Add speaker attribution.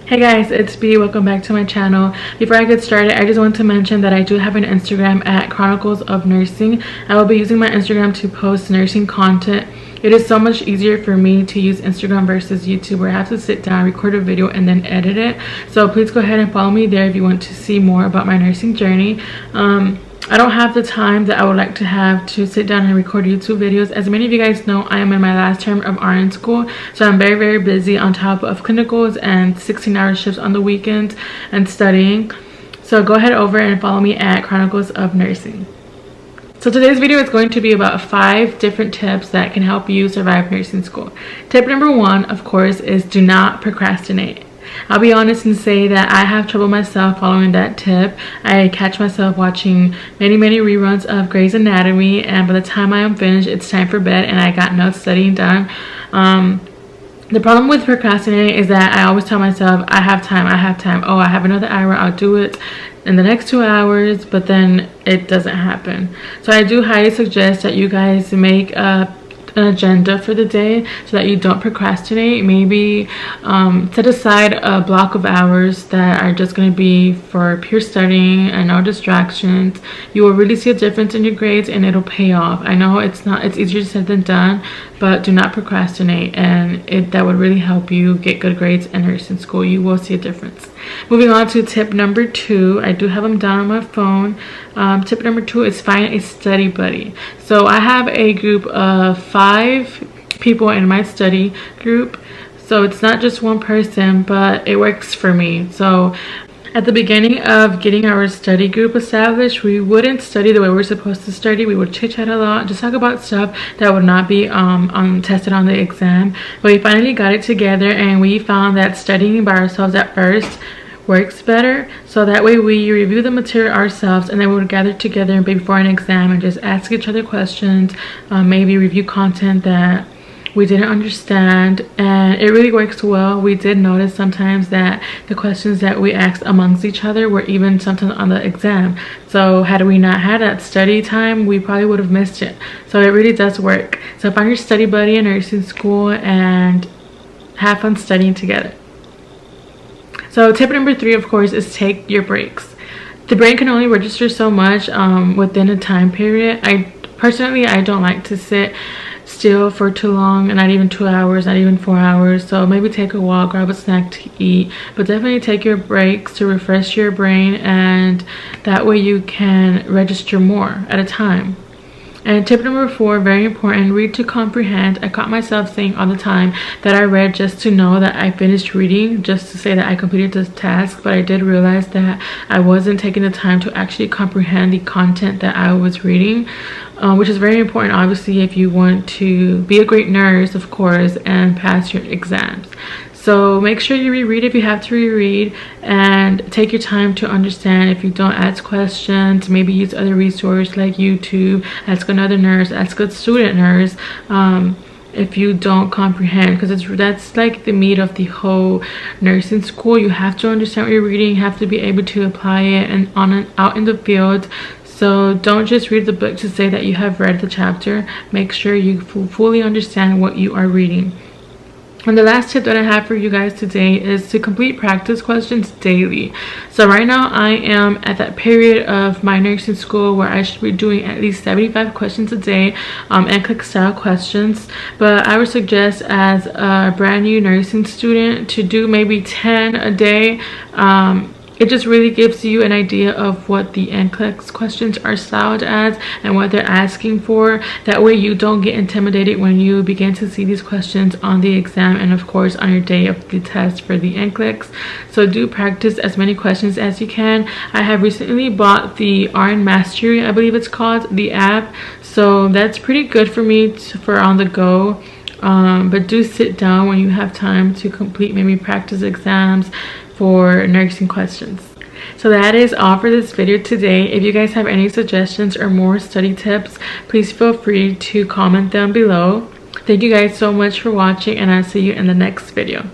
Speaker 1: Hey guys, it's B. Welcome back to my channel. Before I get started, I just want to mention that I do have an Instagram at Chronicles of Nursing. I will be using my Instagram to post nursing content. It is so much easier for me to use Instagram versus YouTube, where I have to sit down, record a video, and then edit it. So please go ahead and follow me there if you want to see more about my nursing journey. I don't have the time that I would like to have to sit down and record YouTube videos. As many of you guys know, I am in my last term of RN school, so I'm very busy on top of clinicals and 16-hour shifts on the weekends and studying. So go ahead over and follow me at Chronicles of Nursing. So today's video is going to be about 5 different tips that can help you survive nursing school. Tip number 1, of course, is do not procrastinate. I'll be honest and say that I have trouble myself following that tip. I catch myself watching many reruns of Grey's Anatomy, and by the time I am finished, it's time for bed and I got no studying done. The problem with procrastinating is that I always tell myself, I have time. Oh, I have another hour, I'll do it in the next 2 hours, but then it doesn't happen. So I do highly suggest that you guys make an agenda for the day so that you don't procrastinate. Maybe set aside a block of hours that are just going to be for pure studying and no distractions. You will really see a difference in your grades and it'll pay off. I know it's easier said than done, but do not procrastinate, and that would really help you get good grades in nursing school. You will see a difference. Moving on to tip number 2, I do have them down on my phone. Tip number 2 is find a study buddy. So I have a group of 5 people in my study group, so it's not just one person, but it works for me. So at the beginning of getting our study group established, we wouldn't study the way we're supposed to study. We would chit-chat a lot, just talk about stuff that would not be tested on the exam. But we finally got it together, and we found that studying by ourselves at first works better. So that way we review the material ourselves, and then we would gather together before an exam and just ask each other questions, maybe review content that we didn't understand, and it really works well. We did notice sometimes that the questions that we asked amongst each other were even sometimes on the exam. So had we not had that study time, we probably would have missed it. So it really does work. So find your study buddy in nursing school and have fun studying together. So tip number 3, of course, is take your breaks. The brain can only register so much within a time period. Personally, I don't like to sit still for too long, and not even 2 hours, not even 4 hours. So maybe take a walk, grab a snack to eat, but definitely take your breaks to refresh your brain, and that way you can register more at a time. And tip number 4, very important, read to comprehend. I caught myself saying all the time that I read just to know that I finished reading, just to say that I completed this task, but I did realize that I wasn't taking the time to actually comprehend the content that I was reading, which is very important, obviously, if you want to be a great nurse, of course, and pass your exams. So make sure you reread if you have to reread, and take your time to understand. If you don't, ask questions, maybe use other resources like YouTube, ask another nurse, ask a student nurse if you don't comprehend, because that's like the meat of the whole nursing school. You have to understand what you're reading, you have to be able to apply it and out in the field. So don't just read the book to say that you have read the chapter. Make sure you fully understand what you are reading. And the last tip that I have for you guys today is to complete practice questions daily. So right now I am at that period of my nursing school where I should be doing at least 75 questions a day, NCLEX style questions. But I would suggest, as a brand new nursing student, to do maybe 10 a day. It just really gives you an idea of what the NCLEX questions are styled as and what they're asking for. That way you don't get intimidated when you begin to see these questions on the exam, and of course on your day of the test for the NCLEX. So do practice as many questions as you can. I have recently bought the RN Mastery, I believe it's called, the app. So that's pretty good for me for on the go. But do sit down when you have time to complete maybe practice exams for nursing questions. So that is all for this video today. If you guys have any suggestions or more study tips, please feel free to comment them below. Thank you guys so much for watching, and I'll see you in the next video.